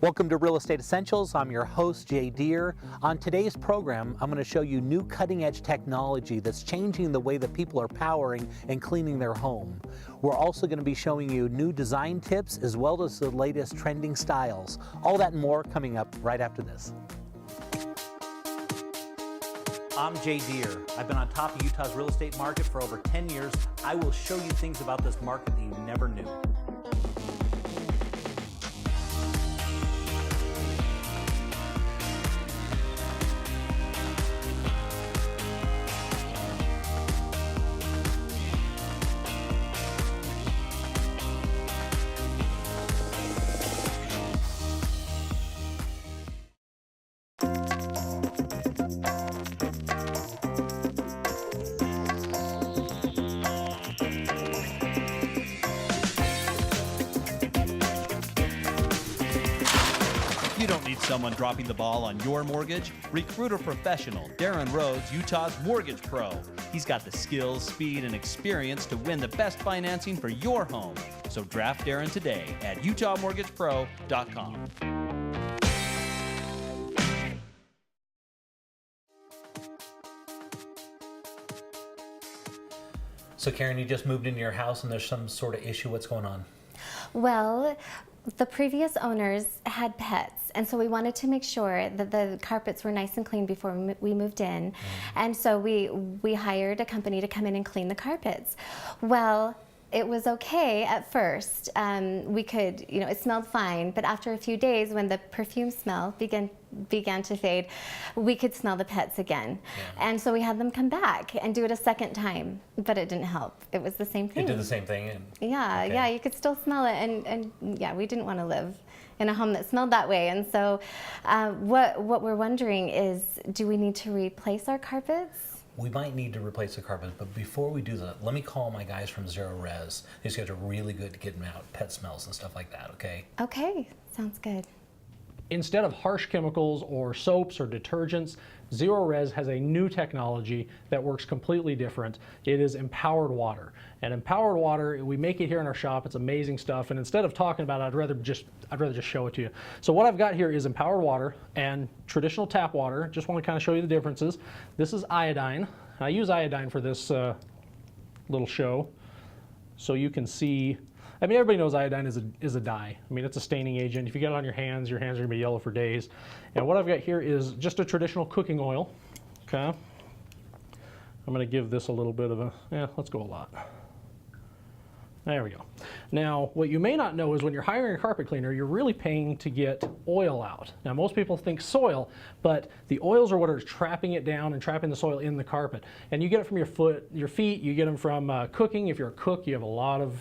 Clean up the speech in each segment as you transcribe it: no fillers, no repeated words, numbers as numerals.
Welcome to Real Estate Essentials. I'm your host, Jay Deher. On today's program, I'm going to show you new cutting-edge technology that's changing the way that people are powering and cleaning their home. We're also going to be showing you new design tips as well as the latest trending styles. All that and more coming up right after this. I'm Jay Deher. I've been on top of Utah's real estate market for over 10 years. I will show you things about this market that you never knew. You don't need someone dropping the ball on your mortgage. Recruit a professional, Darren Rhodes, Utah's Mortgage Pro. He's got the skills, speed, and experience to win the best financing for your home. So draft Darren today at utahmortgagepro.com. So Karen, you just moved into your house and there's some sort of issue. What's going on? Well, the previous owners had pets, and so we wanted to make sure that the carpets were nice and clean before we moved in. And so we hired a company to come in and clean the carpets. Well, it was okay at first. We could, it smelled fine, but after a few days when the perfume smell began to fade, we could smell the pets again. Yeah. And so we had them come back and do it a second time, but it didn't help. It was the same thing. It did the same thing? Yeah, okay. Yeah, you could still smell it, and yeah, we didn't want to live in a home that smelled that way. And so what we're wondering is, do we need to replace our carpets? We might need to replace the carpet, but before we do that, let me call my guys from Zerorez. These guys are really good at getting out pet smells and stuff like that, okay? Okay, sounds good. Instead of harsh chemicals or soaps or detergents, Zerorez has a new technology that works completely different. It is empowered water. And empowered water, we make it here in our shop. It's amazing stuff. And instead of talking about it, I'd rather just show it to you. So what I've got here is empowered water and traditional tap water. Just want to kind of show you the differences. This is iodine. I use iodine for this little show, so you can see. I mean, everybody knows iodine is a dye. I mean, it's a staining agent. If you get it on your hands are gonna be yellow for days. And what I've got here is just a traditional cooking oil, okay? I'm gonna give this a little bit of a, let's go a lot. There we go. Now, what you may not know is when you're hiring a carpet cleaner, you're really paying to get oil out. Now, most people think soil, but the oils are what are trapping it down and trapping the soil in the carpet. And you get it from your feet, you get them from cooking. If you're a cook, you have a lot of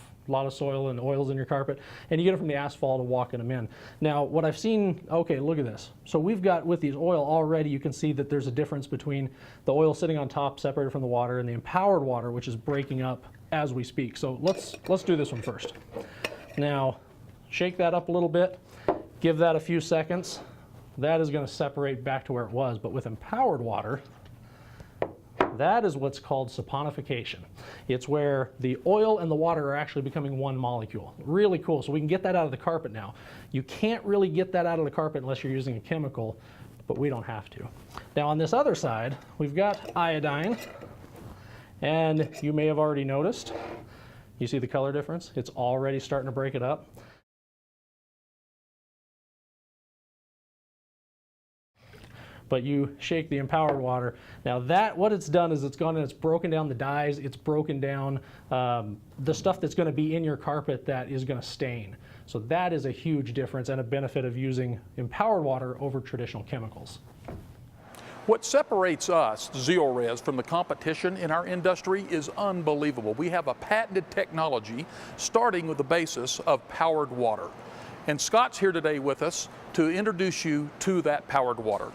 soil and oils in your carpet, and you get it from the asphalt of walking them in. Now, what I've seen, okay, look at this. So we've got, with these oil already, you can see that there's a difference between the oil sitting on top, separated from the water, and the empowered water, which is breaking up as we speak. So let's do this one first. Now, shake that up a little bit, give that a few seconds. That is going to separate back to where it was, but with empowered water, that is what's called saponification. It's where the oil and the water are actually becoming one molecule. Really cool. So we can get that out of the carpet now. You can't really get that out of the carpet unless you're using a chemical, but we don't have to. Now on this other side, we've got iodine, and you may have already noticed, you see the color difference? It's already starting to break it up. But you shake the empowered water. Now that, what it's done is it's gone and it's broken down the dyes, it's broken down the stuff that's gonna be in your carpet that is gonna stain. So that is a huge difference and a benefit of using empowered water over traditional chemicals. What separates us, Zerorez, from the competition in our industry is unbelievable. We have a patented technology starting with the basis of powered water. And Scott's here today with us to introduce you to that powered water.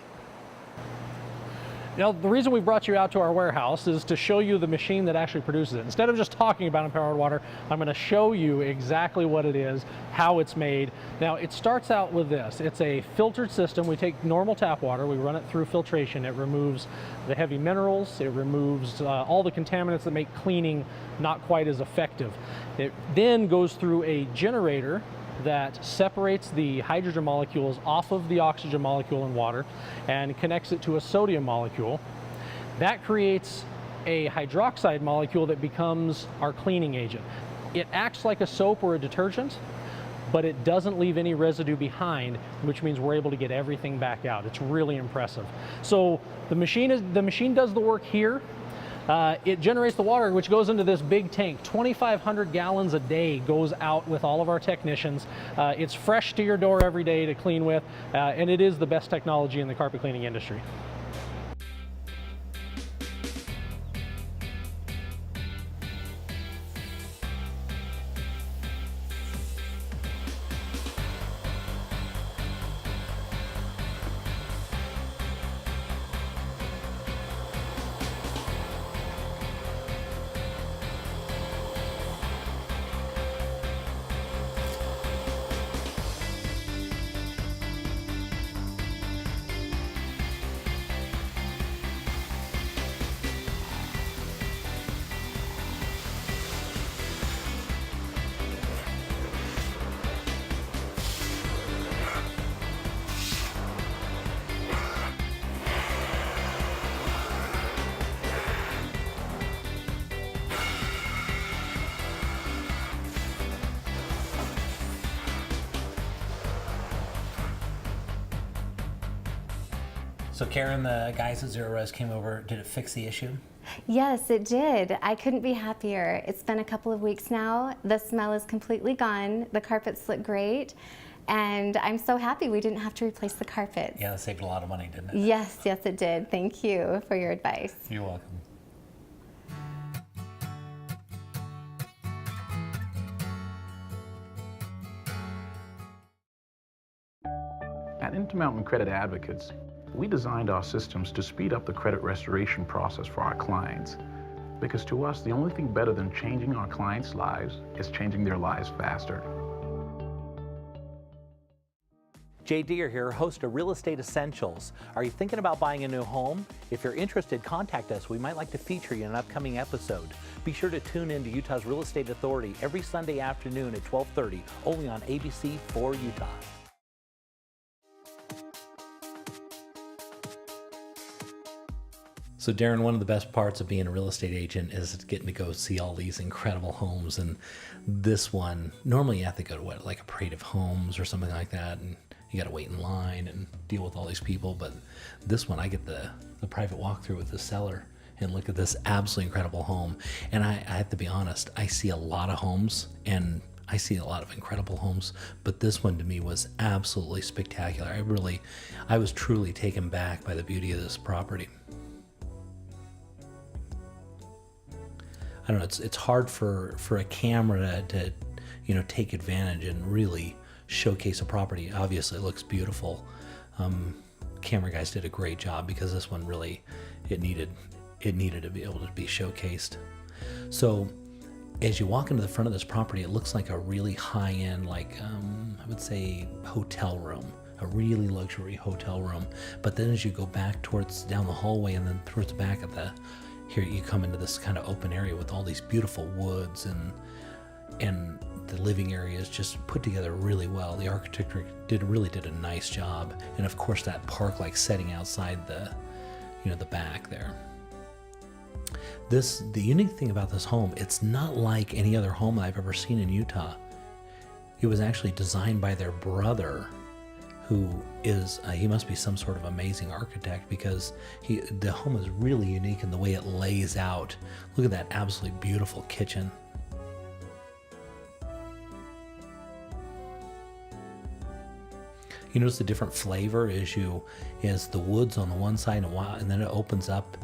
Now, the reason we brought you out to our warehouse is to show you the machine that actually produces it. Instead of just talking about empowered water, I'm going to show you exactly what it is, how it's made. Now, it starts out with this. It's a filtered system. We take normal tap water, we run it through filtration. It removes the heavy minerals, it removes all the contaminants that make cleaning not quite as effective. It then goes through a generator that separates the hydrogen molecules off of the oxygen molecule in water and connects it to a sodium molecule. That creates a hydroxide molecule that becomes our cleaning agent. It acts like a soap or a detergent, but it doesn't leave any residue behind, which means we're able to get everything back out. It's really impressive. So the machine does the work here. It generates the water, which goes into this big tank. 2,500 gallons a day goes out with all of our technicians. It's fresh to your door every day to clean with, and it is the best technology in the carpet cleaning industry. So Karen, the guys at Zerorez came over. Did it fix the issue? Yes, it did. I couldn't be happier. It's been a couple of weeks now. The smell is completely gone. The carpets look great. And I'm so happy we didn't have to replace the carpets. Yeah, that saved a lot of money, didn't it? Yes, yes it did. Thank you for your advice. You're welcome. At Intermountain Credit Advocates, we designed our systems to speed up the credit restoration process for our clients. Because to us, the only thing better than changing our clients' lives is changing their lives faster. Jay Deher here, host of Real Estate Essentials. Are you thinking about buying a new home? If you're interested, contact us. We might like to feature you in an upcoming episode. Be sure to tune in to Utah's Real Estate Authority every Sunday afternoon at 12:30, only on ABC 4 Utah. So Darren, one of the best parts of being a real estate agent is getting to go see all these incredible homes. And this one, normally you have to go to what, like a parade of homes or something like that, and you got to wait in line and deal with all these people. But this one, I get the private walkthrough with the seller and look at this absolutely incredible home. And I have to be honest, I see a lot of homes and I see a lot of incredible homes, but this one to me was absolutely spectacular. I was truly taken back by the beauty of this property. I don't know, it's hard for a camera to take advantage and really showcase a property. Obviously it looks beautiful. Camera guys did a great job because this one really, it needed to be able to be showcased. So as you walk into the front of this property, it looks like a really high-end, I would say hotel room, a really luxury hotel room. But then as you go back down the hallway and then towards the back of here you come into this kind of open area with all these beautiful woods and the living area is just put together really well. The architecture really did a nice job. And of course that park-like setting outside the back there. The unique thing about this home, it's not like any other home I've ever seen in Utah. It was actually designed by their brother, who is, he must be some sort of amazing architect because the home is really unique in the way it lays out. Look at that absolutely beautiful kitchen. You notice the different flavor is the woods on the one side and then it opens up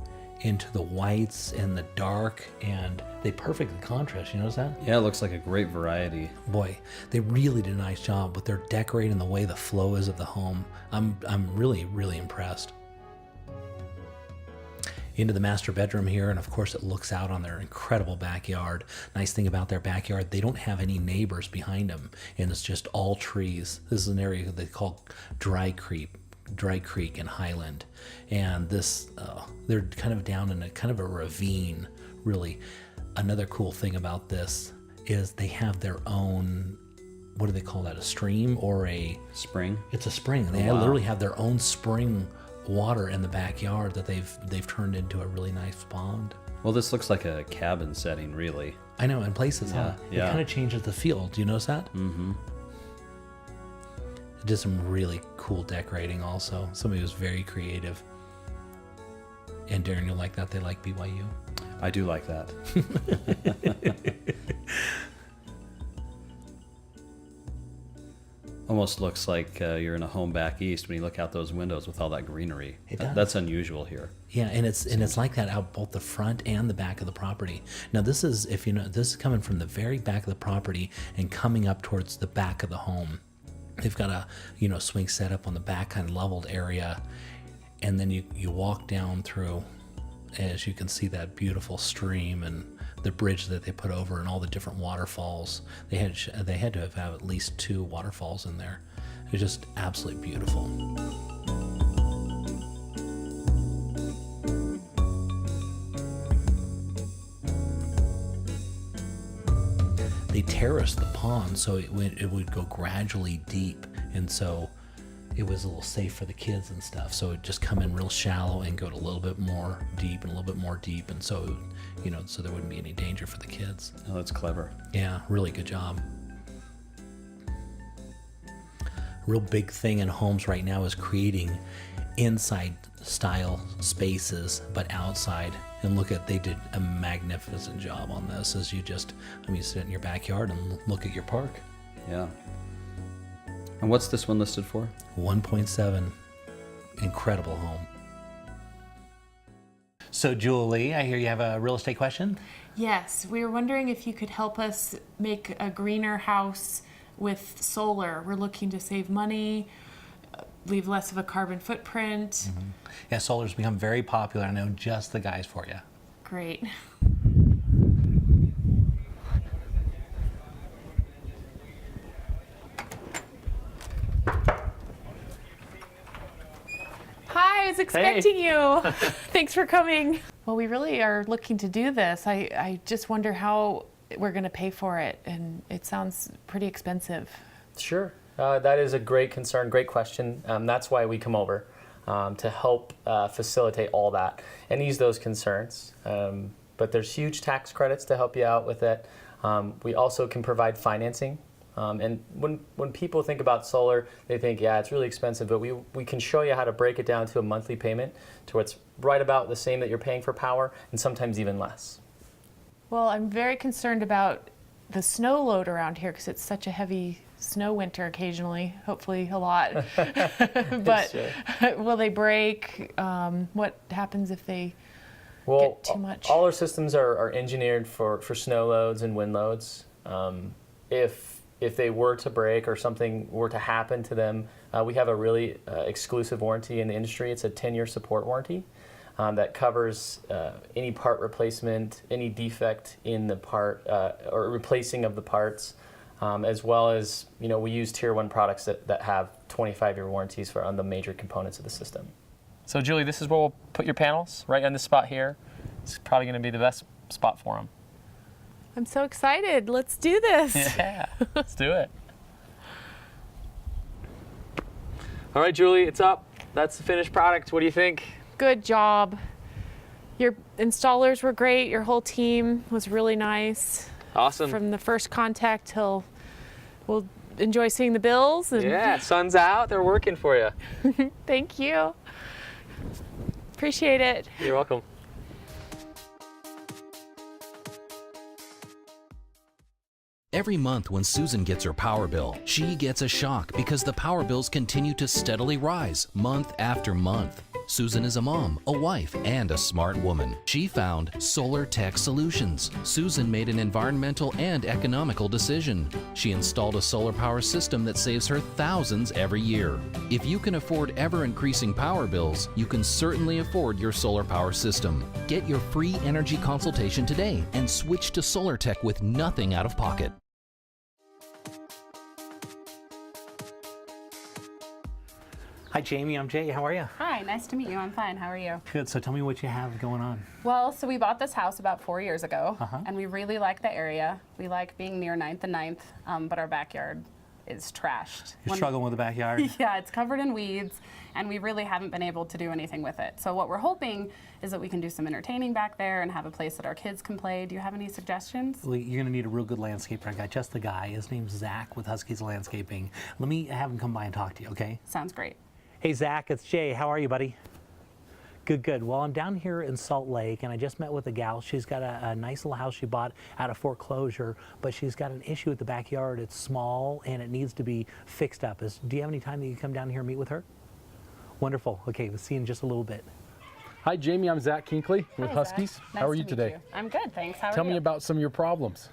into the whites and the dark, and they perfectly contrast. You notice that? Yeah, it looks like a great variety. Boy, they really did a nice job with their decorating, the way the flow is of the home. I'm really, really impressed. Into the master bedroom here, and of course it looks out on their incredible backyard. Nice thing about their backyard, they don't have any neighbors behind them, and it's just all trees. This is an area they call Dry Creek and Highland, and they're kind of down in a ravine. Really, another cool thing about this is they have their own what do they call that? A stream or a Spring? It's a spring. They wow. literally have their own spring water in the backyard that they've turned into a really nice pond. Well, this looks like a cabin setting, really. I know, in places, huh? Yeah. It kind of changes the feel. Do you notice that? Mm-hmm. It did some really cool decorating also. Somebody was very creative. And Darren, you'll like that. They like BYU. I do like that. Almost looks like you're in a home back east when you look out those windows with all that greenery. It does. That's unusual here. Yeah, and it's like that out both the front and the back of the property. Now this is, if you know, this is coming from the very back of the property and coming up towards the back of the home. They've got a, you know, swing set up on the back, kind of leveled area, and then you walk down through, as you can see, that beautiful stream and the bridge that they put over and all the different waterfalls. They had to have at least 2 waterfalls in there. It was just absolutely beautiful. They terraced the pond so it would go gradually deep, and so it was a little safe for the kids and stuff. So it just come in real shallow and go to a little bit more deep and a little bit more deep, and so, you know, so there wouldn't be any danger for the kids. Oh, that's clever. Yeah, really good job. Real big thing in homes right now is creating inside style spaces, but outside. And look at, they did a magnificent job on this. As you just, you sit in your backyard and look at your park. Yeah. And what's this one listed for? 1.7. Incredible home. So Julie, I hear you have a real estate question? Yes, we were wondering if you could help us make a greener house with solar. We're looking to save money, leave less of a carbon footprint. Mm-hmm. Yeah, solar's become very popular. I know just the guys for you. Great. Hi, I was expecting you. Thanks for coming. Well, we really are looking to do this. I just wonder how we're going to pay for it, and it sounds pretty expensive. Sure. That is a great concern, great question. That's why we come over, to help facilitate all that and ease those concerns. But there's huge tax credits to help you out with it. We also can provide financing. And when people think about solar, they think, yeah, it's really expensive, but we can show you how to break it down to a monthly payment to what's right about the same that you're paying for power, and sometimes even less. Well, I'm very concerned about the snow load around here because it's such a heavy snow winter occasionally, hopefully a lot. But sure. Will they break? What happens if they get too much? All our systems are engineered for snow loads and wind loads. If they were to break or something were to happen to them, we have a really exclusive warranty in the industry. It's a 10-year support warranty that covers any part replacement, any defect in the part, or replacing of the parts, as well as, you know, we use Tier 1 products that have 25-year warranties on the major components of the system. So Julie, this is where we'll put your panels, right on this spot here. It's probably going to be the best spot for them. I'm so excited. Let's do this. Yeah, let's do it. All right, Julie, it's up. That's the finished product. What do you think? Good job. Your installers were great. Your whole team was really nice. Awesome. From the first contact till we'll enjoy seeing the bills. And yeah, sun's out. They're working for you. Thank you. Appreciate it. You're welcome. Every month when Susan gets her power bill, she gets a shock because the power bills continue to steadily rise month after month. Susan is a mom, a wife, and a smart woman. She found Solartek Solutions. Susan made an environmental and economical decision. She installed a solar power system that saves her thousands every year. If you can afford ever-increasing power bills, you can certainly afford your solar power system. Get your free energy consultation today and switch to Solartek with nothing out of pocket. Hi Jamie, I'm Jay. How are you? Hi, nice to meet you. I'm fine. How are you? Good. So tell me what you have going on. Well, so we bought this house about 4 years ago, and we really like the area. We like being near 9th and 9th, but our backyard is trashed. You're struggling with the backyard? Yeah, it's covered in weeds, and we really haven't been able to do anything with it. So what we're hoping is that we can do some entertaining back there and have a place that our kids can play. Do you have any suggestions? Well, you're going to need a real good landscaper. I got just the guy. His name's Zach with Huskiez Landscaping. Let me have him come by and talk to you, okay? Sounds great. Hey, Zach, it's Jay. How are you, buddy? Good, good. Well, I'm down here in Salt Lake, and I just met with a gal. She's got a nice little house she bought out of foreclosure, but she's got an issue with the backyard. It's small, and it needs to be fixed up. Do you have any time that you can come down here and meet with her? Wonderful. Okay, we'll see you in just a little bit. Hi, Jamie. I'm Zach Kinkley with Hi, Huskiez. Zach. How are Nice you to meet today? you. I'm good, thanks. How are Tell you? me about some of your problems.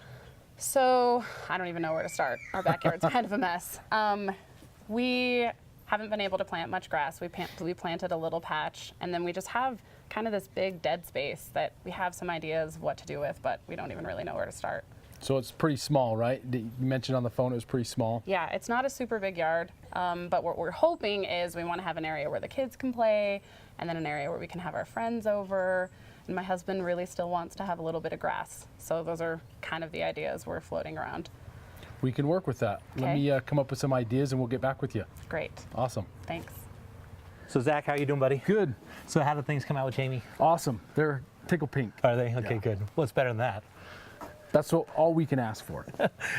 So, I don't even know where to start. Our backyard's kind of a mess. We haven't been able to plant much grass. We planted a little patch, and then we just have kind of this big dead space that we have some ideas of what to do with, but we don't even really know where to start. So it's pretty small, right? You mentioned on the phone it was pretty small. Yeah, it's not a super big yard, but what we're hoping is we want to have an area where the kids can play, and then an area where we can have our friends over, and my husband really still wants to have a little bit of grass. So those are kind of the ideas we're floating around. We can work with that. Let Okay. me come up with some ideas and we'll get back with you. Great, Awesome. thanks. So, Zach, how are you doing, buddy? Good. So how did things come out with Jamie? Awesome. They're tickle pink. Are they? Okay, Yeah. good. What's better than that? That's all we can ask for.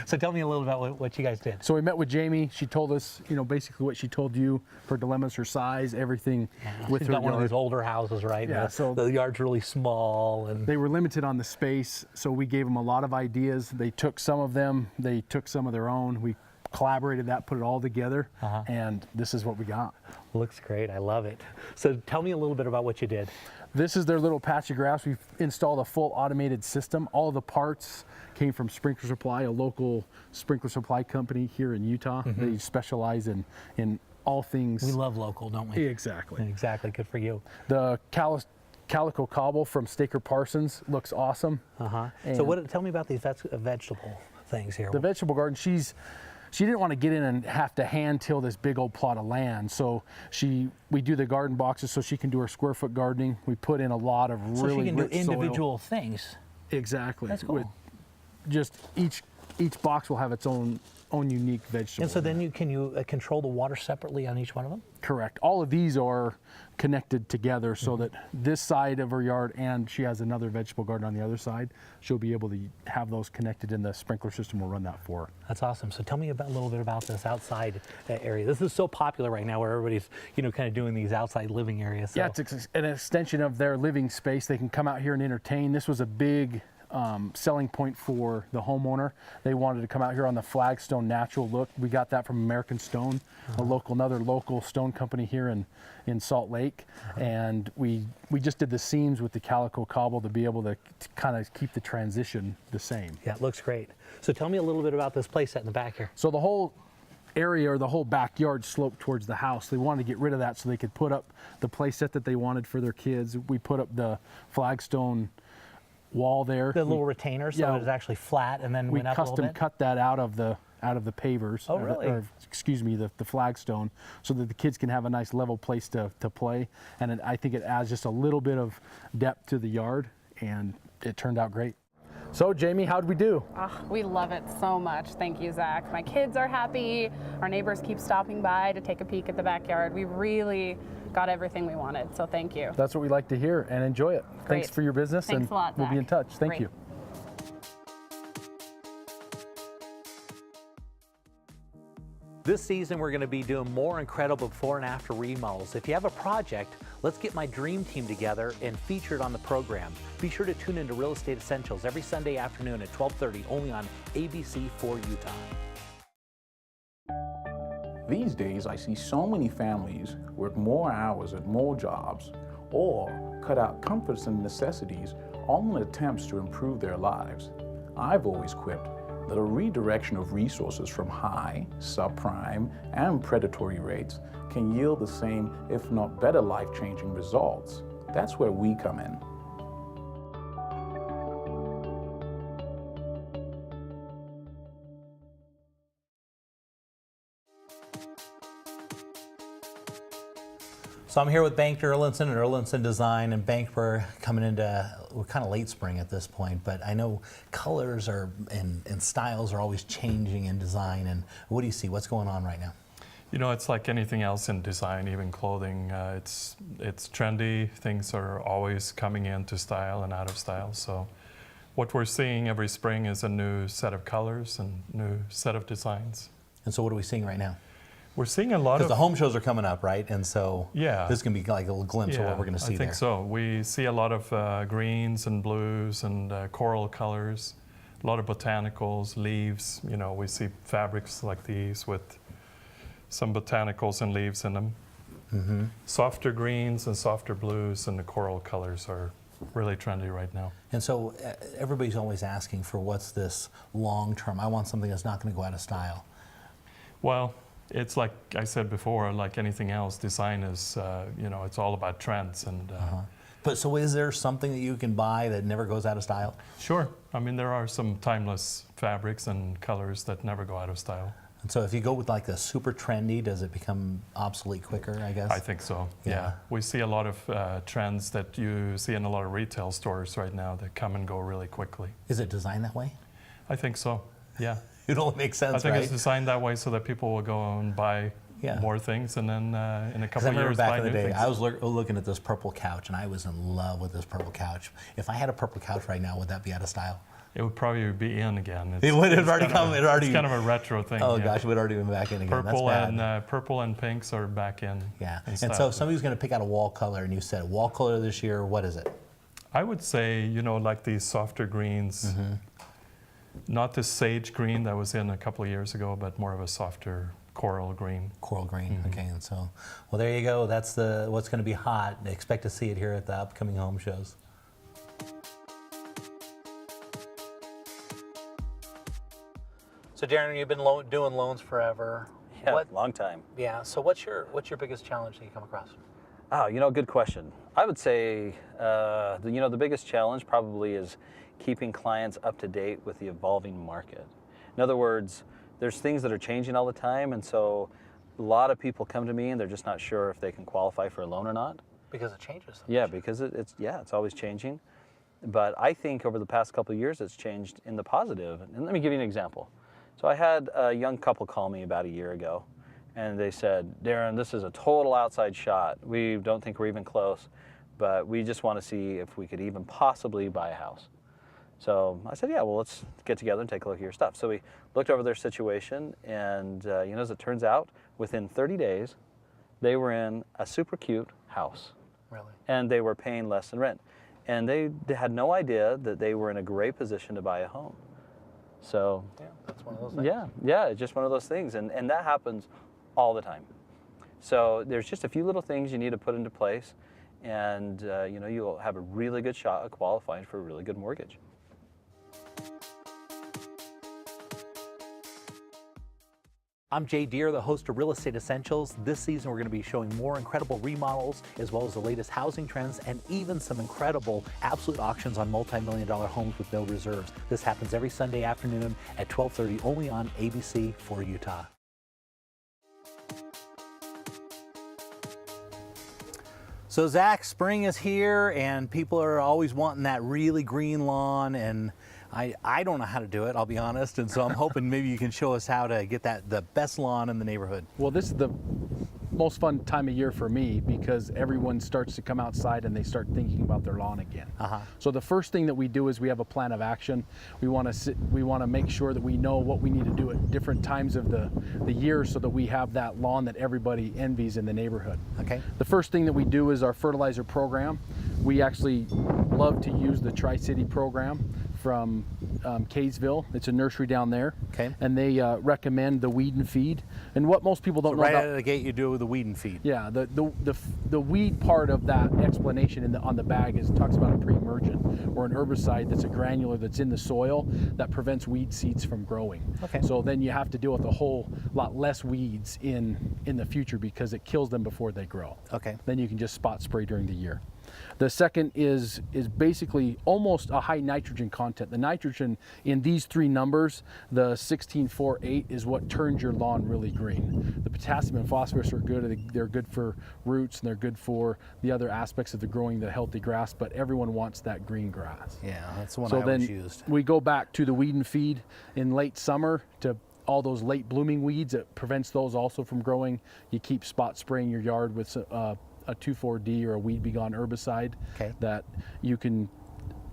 So tell me a little about what you guys did. So we met with Jamie. She told us, basically what she told you, her dilemmas, her size, everything with She's her got one of yard. those older houses, right? Yeah, So the yard's really small, and They were limited on the space, so we gave them a lot of ideas. They took some of them, they took some of their own. We collaborated that, put it all together, and this is what we got. looks great. I love it. So tell me a little bit about what you did. This is their little patch of grass. We've installed a full automated system. All of the parts came from Sprinkler Supply, a local sprinkler supply company here in Utah. They specialize in all things. We love local, don't we? Exactly. Exactly. Good for you. The calico cobble from Staker Parsons looks awesome. So And tell me about these vegetable things here. the vegetable garden, she didn't want to get in and have to hand till this big old plot of land. So we do the garden boxes so she can do her square foot gardening. We put in a lot of So really she can do rich individual things. Exactly. That's cool. With just each box will have its own unique vegetable. And so then can you control the water separately on each one of them? Correct. All of these are connected together so that this side of her yard, and she has another vegetable garden on the other side, she'll be able to have those connected, and the sprinkler system will run that for her. That's awesome. So tell me a little bit about this outside area. This is so popular right now, where everybody's kind of doing these outside living areas. So. Yeah, it's an extension of their living space. They can come out here and entertain. This was a big selling point for the homeowner. They wanted to come out here on the flagstone natural look. We got that from American Stone, another local stone company here in Salt Lake. And we just did the seams with the calico cobble to be able to kind of keep the transition the same. Yeah, it looks great. So tell me a little bit about this place set in the back here. So the whole area, or the whole backyard, sloped towards the house. They wanted to get rid of that so they could put up the play set that they wanted for their kids. We put up the flagstone wall there. The little retainer, so yeah, it was actually flat and then we went up a little custom bit? cut that out of the pavers. Oh, really? Excuse me, the flagstone, so that the kids can have a nice level place to play. And I think it adds just a little bit of depth to the yard, and it turned out great. So Jamie, how'd we do? We love it so much. Thank you, Zach. My kids are happy. Our neighbors keep stopping by to take a peek at the backyard. We really got everything we wanted, so thank you. That's what we like to hear, and enjoy it. Great. Thanks for your business. Thanks and a lot, we'll be Zach. in touch. Thank Great. you. This season, we're going to be doing more incredible before and after remodels. If you have a project, let's get my dream team together and feature it on the program. Be sure to tune into Real Estate Essentials every Sunday afternoon at 12:30, only on ABC4 Utah. These days, I see so many families work more hours at more jobs or cut out comforts and necessities, all in attempts to improve their lives. I've always quipped that a redirection of resources from high, subprime, and predatory rates can yield the same, if not better, life-changing results. That's where we come in. So I'm here with Bengt Erlandsson and Erlandsson Design, and Bengt, we're kind of late spring at this point, but I know colors and styles are always changing in design. And what do you see? What's going on right now? You know, it's like anything else in design, even clothing. It's trendy. Things are always coming into style and out of style. So what we're seeing every spring is a new set of colors and new set of designs. And so what are we seeing right now? We're seeing a lot of... Because the home shows are coming up, right? And so yeah, this can be like a little glimpse of what we're going to see there. I think so. We see a lot of greens and blues and coral colors, a lot of botanicals, leaves. You know, we see fabrics like these with some botanicals and leaves in them. Mm-hmm. Softer greens and softer blues, and the coral colors are really trendy right now. And so everybody's always asking for what's this long term. I want something that's not going to go out of style. Well, it's like I said before, like anything else, design is, you know, it's all about trends. And But so is there something that you can buy that never goes out of style? Sure. I mean, there are some timeless fabrics and colors that never go out of style. And so if you go with like the super trendy, does it become obsolete quicker, I guess? I think so, yeah. We see a lot of trends that you see in a lot of retail stores right now that come and go really quickly. Is it designed that way? I think so, yeah. It all makes sense, I think right? it's designed that way so that people will go and buy more things, and then in a couple of years back buy in the new day, things. I was looking at this purple couch, and I was in love with this purple couch. If I had a purple couch right now, would that be out of style? It would probably be in again. It would have already come. It's kind of a retro thing. Oh gosh, it would already been back in again. Purple That's bad. and purple and pinks are back in. Yeah, and so if somebody's going to pick out a wall color, and you said wall color this year, what is it? I would say, you know, like these softer greens. Mm-hmm. Not the sage green that was in a couple of years ago, but more of a softer coral green. Coral green, mm-hmm. Okay. And so, well, there you go. That's what's going to be hot. Expect to see it here at the upcoming home shows. So, Darren, you've been doing loans forever. Yeah, long time. Yeah. So, what's your biggest challenge that you come across? Oh, you know, good question. I would say, the biggest challenge probably is keeping clients up to date with the evolving market. In other words, there's things that are changing all the time, and so a lot of people come to me and they're just not sure if they can qualify for a loan or not. Because it changes so Yeah, much. because it's always changing. But I think over the past couple of years it's changed in the positive. And let me give you an example. So I had a young couple call me about a year ago, and they said, Darren, this is a total outside shot. We don't think we're even close, but we just want to see if we could even possibly buy a house. So I said, yeah, well, let's get together and take a look at your stuff. So we looked over their situation, and as it turns out, within 30 days, they were in a super cute house. Really? And they were paying less than rent. And they had no idea that they were in a great position to buy a home. So yeah, that's one of those things. Yeah, it's just one of those things. And that happens all the time. So there's just a few little things you need to put into place, and you'll have a really good shot at qualifying for a really good mortgage. I'm Jay Deher, the host of Real Estate Essentials. This season we're going to be showing more incredible remodels, as well as the latest housing trends, and even some incredible absolute auctions on multi-million-dollar homes with no reserves. This happens every Sunday afternoon at 12:30, only on ABC for Utah. So Zach, spring is here, and people are always wanting that really green lawn, and I don't know how to do it, I'll be honest, and so I'm hoping maybe you can show us how to get the best lawn in the neighborhood. Well, this is the most fun time of year for me because everyone starts to come outside and they start thinking about their lawn again. So the first thing that we do is we have a plan of action. We want to make sure that we know what we need to do at different times of the year so that we have that lawn that everybody envies in the neighborhood. Okay. The first thing that we do is our fertilizer program. We actually love to use the Tri-City program from Kaysville. It's a nursery down there. Okay. And they recommend the weed and feed. And what most people don't know right about, out of the gate, you do the weed and feed. Yeah, the weed part of that explanation on the bag talks about a pre-emergent, or an herbicide that's a granular that's in the soil that prevents weed seeds from growing. Okay. So then you have to deal with a whole lot less weeds in the future because it kills them before they grow. Okay. Then you can just spot spray during the year. The second is basically almost a high nitrogen content. The nitrogen in these three numbers, the 16, 4, 8, is what turns your lawn really green. The potassium and phosphorus are good. They're good for roots, and they're good for the other aspects of the growing the healthy grass, but everyone wants that green grass. Yeah, that's the one So I always then used. we go back to the weed and feed in late summer to all those late blooming weeds. It prevents those also from growing. You keep spot spraying your yard with a 2,4-D or a weed begone herbicide that you can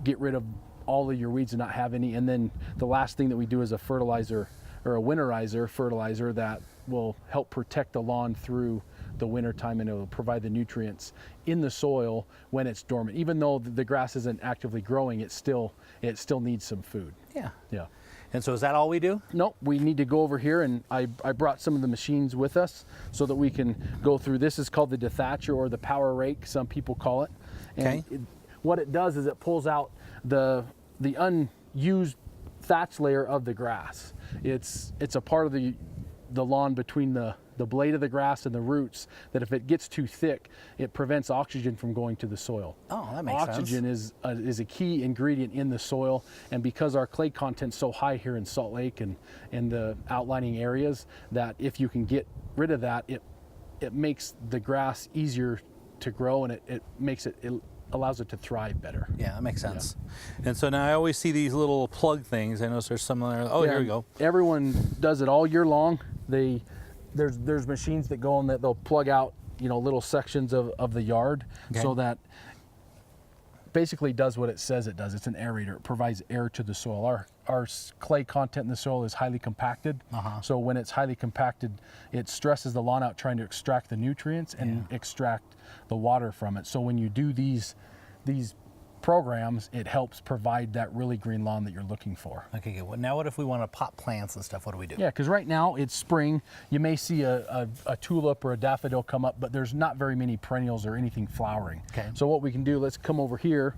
get rid of all of your weeds and not have any. And then the last thing that we do is a fertilizer or a winterizer fertilizer that will help protect the lawn through the winter time, and it will provide the nutrients in the soil when it's dormant. Even though the grass isn't actively growing, it still needs some food. Yeah. Yeah. And so is that all we do? No, we need to go over here, and I brought some of the machines with us so that we can go through. This is called the dethatcher, or the power rake, some people call it. And what it does is it pulls out the unused thatch layer of the grass. It's a part of the lawn between the blade of the grass and the roots that if it gets too thick, it prevents oxygen from going to the soil. Oh, that makes sense. Oxygen is a key ingredient in the soil, and because our clay content's so high here in Salt Lake and the outlining areas, that if you can get rid of that, it makes the grass easier to grow, and it allows it to thrive better. Yeah, that makes sense. Yeah. And so now I always see these little plug things. I notice there's some there. Oh, here we go. Everyone does it all year long. There's machines that go on that they'll plug out, little sections of the yard, so that basically does what it says it does. It's an aerator. It provides air to the soil. Our clay content in the soil is highly compacted. So when it's highly compacted, it stresses the lawn out trying to extract the nutrients and extract the water from it. So when you do these programs, it helps provide that really green lawn that you're looking for. Okay, good. Well, now what if we want to pot plants and stuff? What do we do? Yeah, because right now it's spring. You may see a tulip or a daffodil come up, but there's not very many perennials or anything flowering. Okay. So what we can do, let's come over here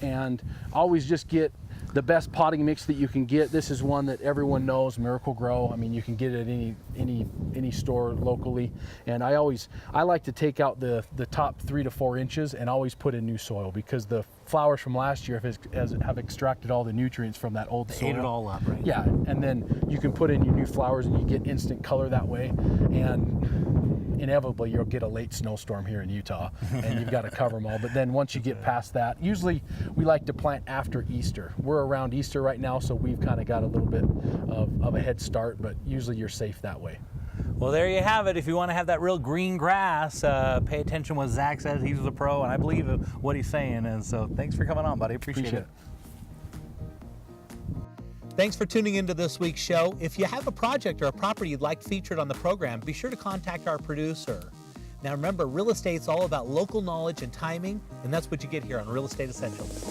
and always just get the best potting mix that you can get. This is one that everyone knows, Miracle Grow. I mean, you can get it at any store locally. And I like to take out the top 3 to 4 inches and always put in new soil, because the flowers from last year have extracted all the nutrients from that old soil. Ate it all up, right? Yeah, and then you can put in your new flowers and you get instant color that way. And inevitably you'll get a late snowstorm here in Utah and you've got to cover them all. But then once you get past that, usually we like to plant after Easter. We're around Easter right now, so we've kind of got a little bit of a head start, but usually you're safe that way. Well, there you have it. If you want to have that real green grass, pay attention to what Zach says. He's the pro, and I believe what he's saying. And so thanks for coming on, buddy. Appreciate it. Thanks for tuning into this week's show. If you have a project or a property you'd like featured on the program, be sure to contact our producer. Now remember, real estate's all about local knowledge and timing, and that's what you get here on Real Estate Essentials.